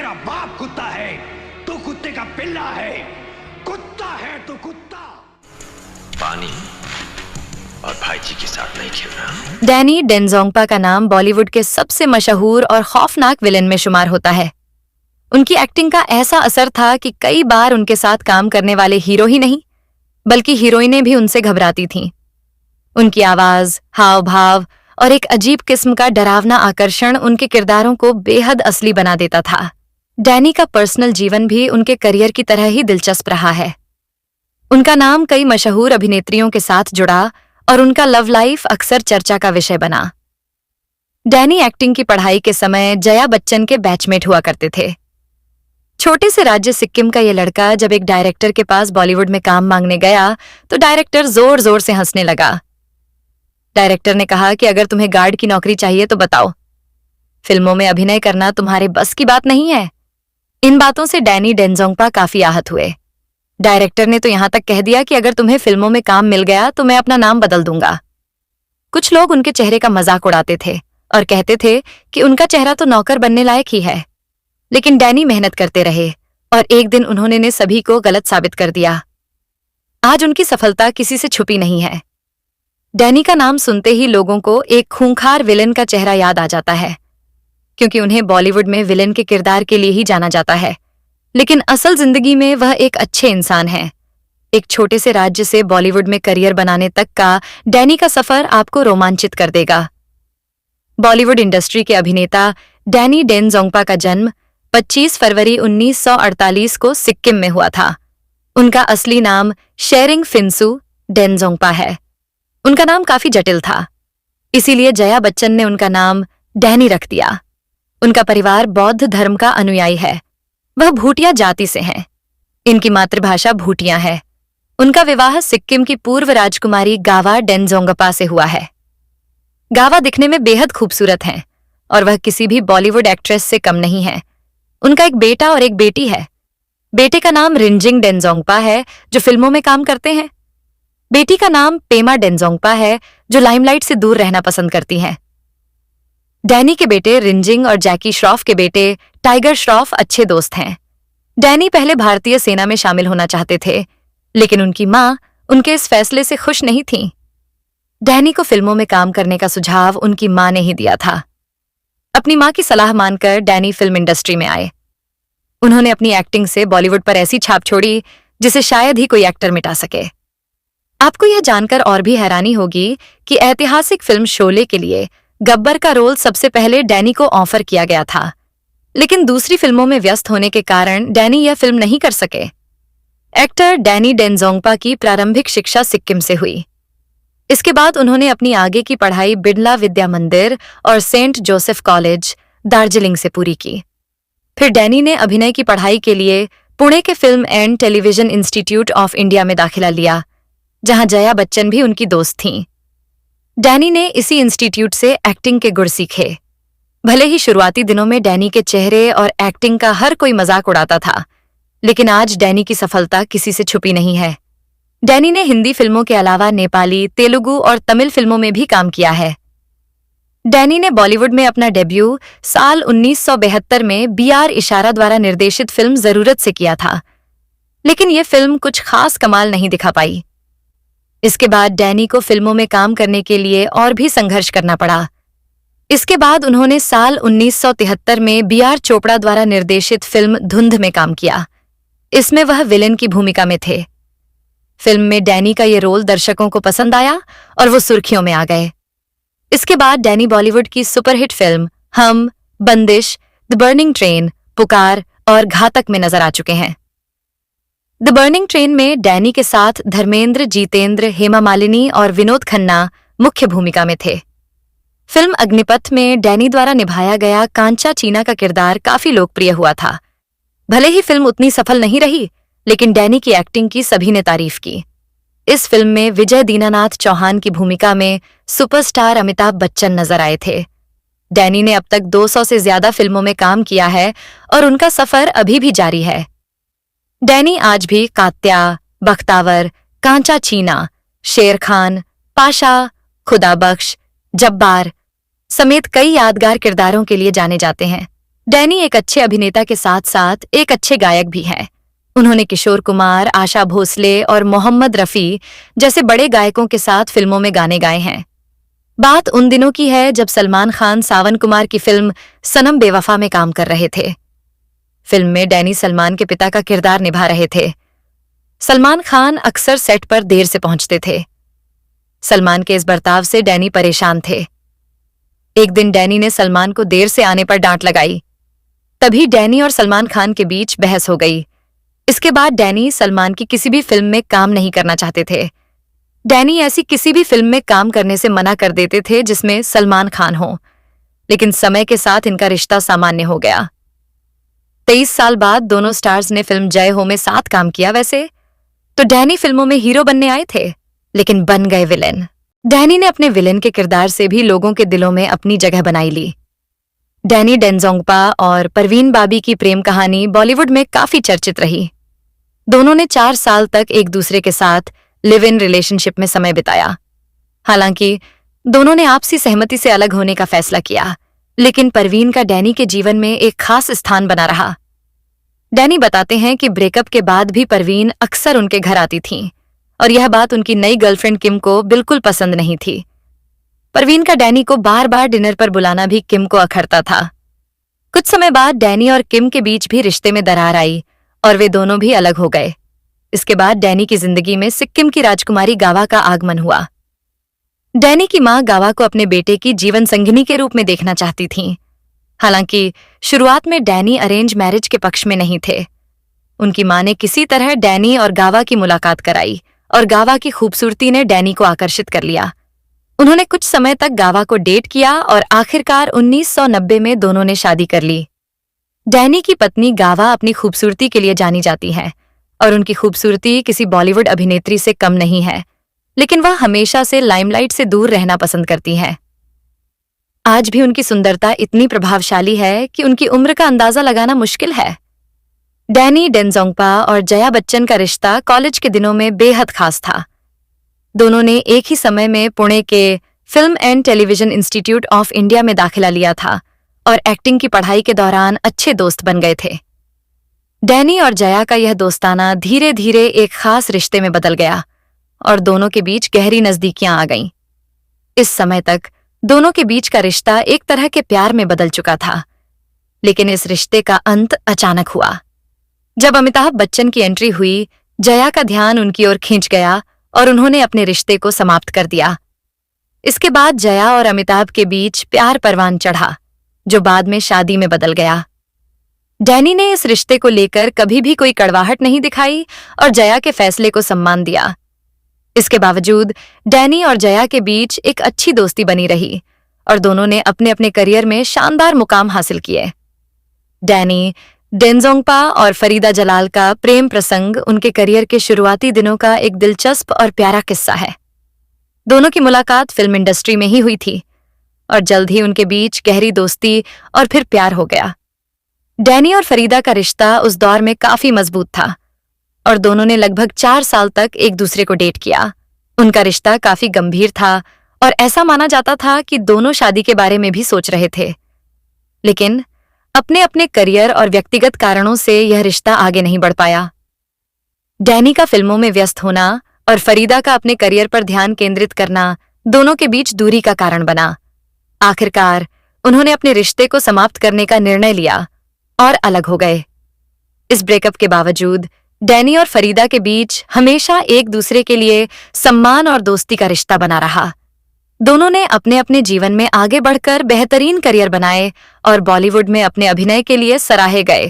तेरा बाप कुत्ता है, तू कुत्ते का पिल्ला है, कुत्ता है तू कुत्ता। पानी और भाई जी के साथ नहीं खेलना। डैनी डेनजोंगपा का नाम बॉलीवुड के सबसे मशहूर और खौफनाक विलेन में शुमार होता है। उनकी एक्टिंग का ऐसा असर था कि कई बार उनके साथ काम करने वाले हीरो ही नहीं बल्कि हीरोइनें भी उनसे घबराती थीं। उनकी आवाज, हाव भाव और एक अजीब किस्म का डरावना आकर्षण उनके किरदारों को बेहद असली बना देता था। डैनी का पर्सनल जीवन भी उनके करियर की तरह ही दिलचस्प रहा है। उनका नाम कई मशहूर अभिनेत्रियों के साथ जुड़ा और उनका लव लाइफ अक्सर चर्चा का विषय बना। डैनी एक्टिंग की पढ़ाई के समय जया बच्चन के बैचमेट हुआ करते थे। छोटे से राज्य सिक्किम का ये लड़का जब एक डायरेक्टर के पास बॉलीवुड में काम मांगने गया तो डायरेक्टर जोर जोर से हंसने लगा। डायरेक्टर ने कहा कि अगर तुम्हें गार्ड की नौकरी चाहिए तो बताओ, फिल्मों में अभिनय करना तुम्हारे बस की बात नहीं है। इन बातों से डैनी डेनजोंगपा काफी आहत हुए। डायरेक्टर ने तो यहां तक कह दिया कि अगर तुम्हें फिल्मों में काम मिल गया तो मैं अपना नाम बदल दूंगा। कुछ लोग उनके चेहरे का मजाक उड़ाते थे और कहते थे कि उनका चेहरा तो नौकर बनने लायक ही है, लेकिन डैनी मेहनत करते रहे और एक दिन उन्होंने सभी को गलत साबित कर दिया। आज उनकी सफलता किसी से छुपी नहीं है। डैनी का नाम सुनते ही लोगों को एक खूंखार विलेन का चेहरा याद आ जाता है, क्योंकि उन्हें बॉलीवुड में विलेन के किरदार के लिए ही जाना जाता है, लेकिन असल जिंदगी में वह एक अच्छे इंसान है। एक छोटे से राज्य से बॉलीवुड में करियर बनाने तक का डैनी का सफर आपको रोमांचित कर देगा। बॉलीवुड इंडस्ट्री के अभिनेता डैनी डेनजोंगपा का जन्म 25 फरवरी 1948 को सिक्किम में हुआ था। उनका असली नाम शेरिंग फिंसू डेनजोंगपा है। उनका नाम काफी जटिल था, इसीलिए जया बच्चन ने उनका नाम डैनी रख दिया। उनका परिवार बौद्ध धर्म का अनुयायी है। वह भूटिया जाति से हैं। इनकी मातृभाषा भूटिया है। उनका विवाह सिक्किम की पूर्व राजकुमारी गावा डेनजोंगपा से हुआ है। गावा दिखने में बेहद खूबसूरत हैं और वह किसी भी बॉलीवुड एक्ट्रेस से कम नहीं है। उनका एक बेटा और एक बेटी है। बेटे का नाम रिंजिंग डेनजोंगपा है जो फिल्मों में काम करते हैं। बेटी का नाम पेमा डेनजोंगपा है जो लाइमलाइट से दूर रहना पसंद करती हैं। डैनी के बेटे रिंजिंग और जैकी श्रॉफ के बेटे टाइगर श्रॉफ अच्छे दोस्त हैं। डैनी पहले भारतीय सेना में शामिल होना चाहते थे, लेकिन उनकी मां उनके इस फैसले से खुश नहीं थी। डैनी को फिल्मों में काम करने का सुझाव उनकी मां ने ही दिया था। अपनी मां की सलाह मानकर डैनी फिल्म इंडस्ट्री में आए। उन्होंने अपनी एक्टिंग से बॉलीवुड पर ऐसी छाप छोड़ी जिसे शायद ही कोई एक्टर मिटा सके। आपको यह जानकर और भी हैरानी होगी कि ऐतिहासिक फिल्म शोले के लिए गब्बर का रोल सबसे पहले डैनी को ऑफर किया गया था, लेकिन दूसरी फिल्मों में व्यस्त होने के कारण डैनी यह फिल्म नहीं कर सके। एक्टर डैनी डेनजोंगपा की प्रारंभिक शिक्षा सिक्किम से हुई। इसके बाद उन्होंने अपनी आगे की पढ़ाई बिड़ला विद्या मंदिर और सेंट जोसेफ कॉलेज, दार्जिलिंग से पूरी की। फिर डैनी ने अभिनय की पढ़ाई के लिए पुणे के film and television institute of India में दाखिला लिया, जहां जया बच्चन भी उनकी दोस्त थीं। डैनी ने इसी इंस्टीट्यूट से एक्टिंग के गुर सीखे। भले ही शुरुआती दिनों में डैनी के चेहरे और एक्टिंग का हर कोई मजाक उड़ाता था, लेकिन आज डैनी की सफलता किसी से छुपी नहीं है। डैनी ने हिंदी फिल्मों के अलावा नेपाली, तेलुगु और तमिल फिल्मों में भी काम किया है। डैनी ने बॉलीवुड में अपना डेब्यू साल 1972 में BR इशारा द्वारा निर्देशित फिल्म जरूरत से किया था, लेकिन यह फिल्म कुछ खास कमाल नहीं दिखा पाई। इसके बाद डैनी को फिल्मों में काम करने के लिए और भी संघर्ष करना पड़ा। इसके बाद उन्होंने साल 1973 में BR चोपड़ा द्वारा निर्देशित फिल्म धुंध में काम किया। इसमें वह विलेन की भूमिका में थे। फिल्म में डैनी का ये रोल दर्शकों को पसंद आया और वो सुर्खियों में आ गए। इसके बाद डैनी बॉलीवुड की सुपरहिट फिल्म हम, बंदिश, द बर्निंग ट्रेन, पुकार और घातक में नजर आ चुके हैं। द बर्निंग ट्रेन में डैनी के साथ धर्मेंद्र, जीतेंद्र, हेमा मालिनी और विनोद खन्ना मुख्य भूमिका में थे। फिल्म अग्निपथ में डैनी द्वारा निभाया गया कांचा चीना का किरदार काफी लोकप्रिय हुआ था। भले ही फिल्म उतनी सफल नहीं रही, लेकिन डैनी की एक्टिंग की सभी ने तारीफ की। इस फिल्म में विजय दीनानाथ चौहान की भूमिका में सुपरस्टार अमिताभ बच्चन नजर आए थे। डैनी ने अब तक 200 से ज्यादा फिल्मों में काम किया है और उनका सफर अभी भी जारी है। डैनी आज भी कात्या, बख्तावर, कांचा चीना, शेर खान, पाशा, खुदा बख्श, जब्बार समेत कई यादगार किरदारों के लिए जाने जाते हैं। डैनी एक अच्छे अभिनेता के साथ साथ एक अच्छे गायक भी हैं। उन्होंने किशोर कुमार, आशा भोसले और मोहम्मद रफी जैसे बड़े गायकों के साथ फिल्मों में गाने गाए हैं। बात उन दिनों की है जब सलमान खान सावन कुमार की फिल्म सनम बेवफा में काम कर रहे थे। फिल्म में डैनी सलमान के पिता का किरदार निभा रहे थे। सलमान खान अक्सर सेट पर देर से पहुंचते थे। सलमान के इस बर्ताव से डैनी परेशान थे। एक दिन डैनी ने सलमान को देर से आने पर डांट लगाई। तभी डैनी और सलमान खान के बीच बहस हो गई। इसके बाद डैनी सलमान की किसी भी फिल्म में काम नहीं करना चाहते थे। डैनी ऐसी किसी भी फिल्म में काम करने से मना कर देते थे जिसमें सलमान खान हो, लेकिन समय के साथ इनका रिश्ता सामान्य हो गया। 23 साल बाद दोनों स्टार्स ने फिल्म जय हो में साथ काम किया। वैसे तो डैनी फिल्मों में हीरो बनने आए थे, लेकिन बन गए विलेन। डैनी ने अपने विलेन के किरदार से भी लोगों के दिलों में अपनी जगह बनाई ली। डैनी डेंजोंगपा और परवीन बाबी की प्रेम कहानी बॉलीवुड में काफी चर्चित रही। दोनों ने 4 साल तक एक दूसरे के साथ लिव इन रिलेशनशिप में समय बिताया। हालांकि दोनों ने आपसी सहमति से अलग होने का फैसला किया, लेकिन परवीन का डैनी के जीवन में एक खास स्थान बना रहा। डैनी बताते हैं कि ब्रेकअप के बाद भी परवीन अक्सर उनके घर आती थीं, और यह बात उनकी नई गर्लफ्रेंड किम को बिल्कुल पसंद नहीं थी। परवीन का डैनी को बार बार डिनर पर बुलाना भी किम को अखरता था। कुछ समय बाद डैनी और किम के बीच भी रिश्ते में दरार आई और वे दोनों भी अलग हो गए। इसके बाद डैनी की जिंदगी में सिक्किम की राजकुमारी गावा का आगमन हुआ। डैनी की मां गावा को अपने बेटे की जीवन संगिनी के रूप में देखना चाहती थीं। हालांकि शुरुआत में डैनी अरेंज मैरिज के पक्ष में नहीं थे। उनकी मां ने किसी तरह डैनी और गावा की मुलाकात कराई और गावा की खूबसूरती ने डैनी को आकर्षित कर लिया। उन्होंने कुछ समय तक गावा को डेट किया और आखिरकार 1990 में दोनों ने शादी कर ली। डैनी की पत्नी गावा अपनी खूबसूरती के लिए जानी जाती है और उनकी खूबसूरती किसी बॉलीवुड अभिनेत्री से कम नहीं है, लेकिन वह हमेशा से लाइमलाइट से दूर रहना पसंद करती हैं। आज भी उनकी सुंदरता इतनी प्रभावशाली है कि उनकी उम्र का अंदाजा लगाना मुश्किल है। डैनी डेंजोंगपा और जया बच्चन का रिश्ता कॉलेज के दिनों में बेहद खास था। दोनों ने एक ही समय में पुणे के film and television institute of India में दाखिला लिया था और एक्टिंग की पढ़ाई के दौरान अच्छे दोस्त बन गए थे। डैनी और जया का यह दोस्ताना धीरे धीरे एक खास रिश्ते में बदल गया और दोनों के बीच गहरी नजदीकियां आ गईं। इस समय तक दोनों के बीच का रिश्ता एक तरह के प्यार में बदल चुका था, लेकिन इस रिश्ते का अंत अचानक हुआ। जब अमिताभ बच्चन की एंट्री हुई, जया का ध्यान उनकी ओर खींच गया और उन्होंने अपने रिश्ते को समाप्त कर दिया। इसके बाद जया और अमिताभ के बीच प्यार परवान चढ़ा, जो बाद में शादी में बदल गया। डैनी ने इस रिश्ते को लेकर कभी भी कोई कड़वाहट नहीं दिखाई और जया के फैसले को सम्मान दिया। इसके बावजूद डैनी और जया के बीच एक अच्छी दोस्ती बनी रही और दोनों ने अपने अपने करियर में शानदार मुकाम हासिल किए। डैनी डेंजोंगपा और फरीदा जलाल का प्रेम प्रसंग उनके करियर के शुरुआती दिनों का एक दिलचस्प और प्यारा किस्सा है। दोनों की मुलाकात फिल्म इंडस्ट्री में ही हुई थी और जल्द ही उनके बीच गहरी दोस्ती और फिर प्यार हो गया। डैनी और फरीदा का रिश्ता उस दौर में काफी मजबूत था और दोनों ने लगभग 4 साल तक एक दूसरे को डेट किया। उनका रिश्ता काफी गंभीर था और ऐसा माना जाता था कि दोनों शादी के बारे में भी सोच रहे थे, लेकिन अपने अपने करियर और व्यक्तिगत कारणों से यह रिश्ता आगे नहीं बढ़ पाया। डैनी का फिल्मों में व्यस्त होना और फरीदा का अपने करियर पर ध्यान केंद्रित करना दोनों के बीच दूरी का कारण बना। आखिरकार उन्होंने अपने रिश्ते को समाप्त करने का निर्णय लिया और अलग हो गए। इस ब्रेकअप के बावजूद डैनी और फरीदा के बीच हमेशा एक दूसरे के लिए सम्मान और दोस्ती का रिश्ता बना रहा। दोनों ने अपने अपने जीवन में आगे बढ़कर बेहतरीन करियर बनाए और बॉलीवुड में अपने अभिनय के लिए सराहे गए।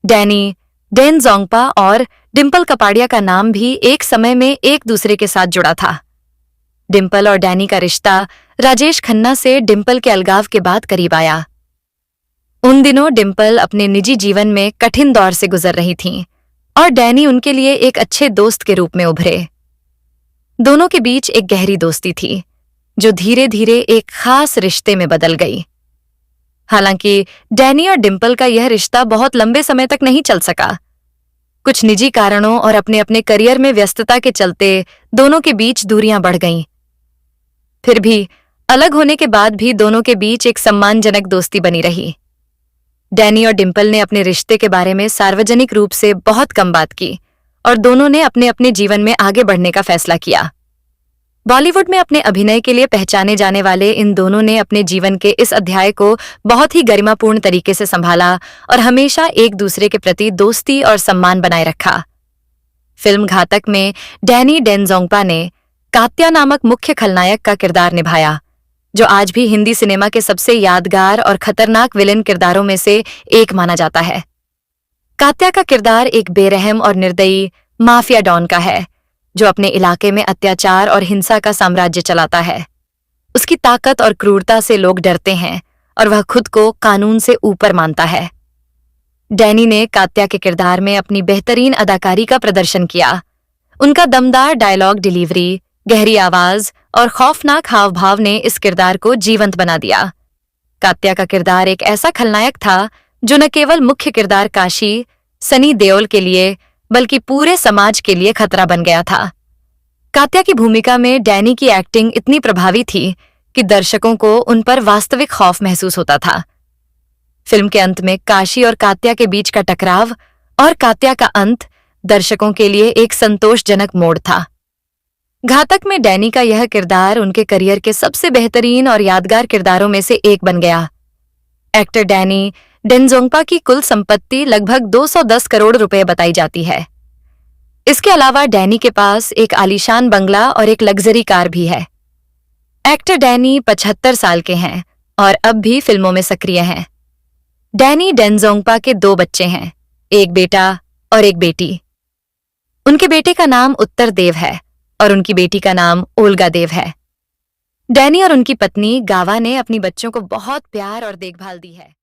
डैनी डेंजोंगपा और डिंपल कपाड़िया का नाम भी एक समय में एक दूसरे के साथ जुड़ा था। डिंपल और डैनी का रिश्ता राजेश खन्ना से डिंपल के अलगाव के बाद करीब आया। उन दिनों डिंपल अपने निजी जीवन में कठिन दौर से गुजर रही थीं और डैनी उनके लिए एक अच्छे दोस्त के रूप में उभरे। दोनों के बीच एक गहरी दोस्ती थी जो धीरे धीरे एक खास रिश्ते में बदल गई। हालांकि डैनी और डिंपल का यह रिश्ता बहुत लंबे समय तक नहीं चल सका। कुछ निजी कारणों और अपने अपने करियर में व्यस्तता के चलते दोनों के बीच दूरियां बढ़ गईं। फिर भी अलग होने के बाद भी दोनों के बीच एक सम्मानजनक दोस्ती बनी रही। डैनी और डिम्पल ने अपने रिश्ते के बारे में सार्वजनिक रूप से बहुत कम बात की और दोनों ने अपने अपने जीवन में आगे बढ़ने का फैसला किया। बॉलीवुड में अपने अभिनय के लिए पहचाने जाने वाले इन दोनों ने अपने जीवन के इस अध्याय को बहुत ही गरिमापूर्ण तरीके से संभाला और हमेशा एक दूसरे के प्रति दोस्ती और सम्मान बनाए रखा। फिल्म घातक में डैनी डेनजोंगपा ने कात्या नामक मुख्य खलनायक का किरदार निभाया, जो आज भी हिंदी सिनेमा के सबसे यादगार और खतरनाक विलेन किरदारों में से एक माना जाता है। कात्या का किरदार एक बेरहम और निर्दयी माफिया डॉन का है, जो अपने इलाके में अत्याचार और हिंसा का साम्राज्य चलाता है। उसकी ताकत और क्रूरता से लोग डरते हैं और वह खुद को कानून से ऊपर मानता है। डैनी ने कात्या के किरदार में अपनी बेहतरीन अदाकारी का प्रदर्शन किया। उनका दमदार डायलॉग डिलीवरी, गहरी आवाज और खौफनाक हाव भाव ने इस किरदार को जीवंत बना दिया। कात्या का किरदार एक ऐसा खलनायक था जो न केवल मुख्य किरदार काशी, सनी देओल के लिए बल्कि पूरे समाज के लिए खतरा बन गया था। कात्या की भूमिका में डैनी की एक्टिंग इतनी प्रभावी थी कि दर्शकों को उन पर वास्तविक खौफ महसूस होता था। फिल्म के अंत में काशी और कात्या के बीच का टकराव और कात्या का अंत दर्शकों के लिए एक संतोषजनक मोड़ था। घातक में डैनी का यह किरदार उनके करियर के सबसे बेहतरीन और यादगार किरदारों में से एक बन गया। एक्टर डैनी डेनजोंगपा की कुल संपत्ति लगभग 210 करोड़ रुपए बताई जाती है। इसके अलावा डैनी के पास एक आलीशान बंगला और एक लग्जरी कार भी है। एक्टर डैनी 75 साल के हैं और अब भी फिल्मों में सक्रिय हैं। डैनी डेनजोंगपा के 2 बच्चे हैं, एक बेटा और एक बेटी। उनके बेटे का नाम उत्तर देव है और उनकी बेटी का नाम ओल्गा देव है। डैनी और उनकी पत्नी गावा ने अपनी बच्चों को बहुत प्यार और देखभाल दी है।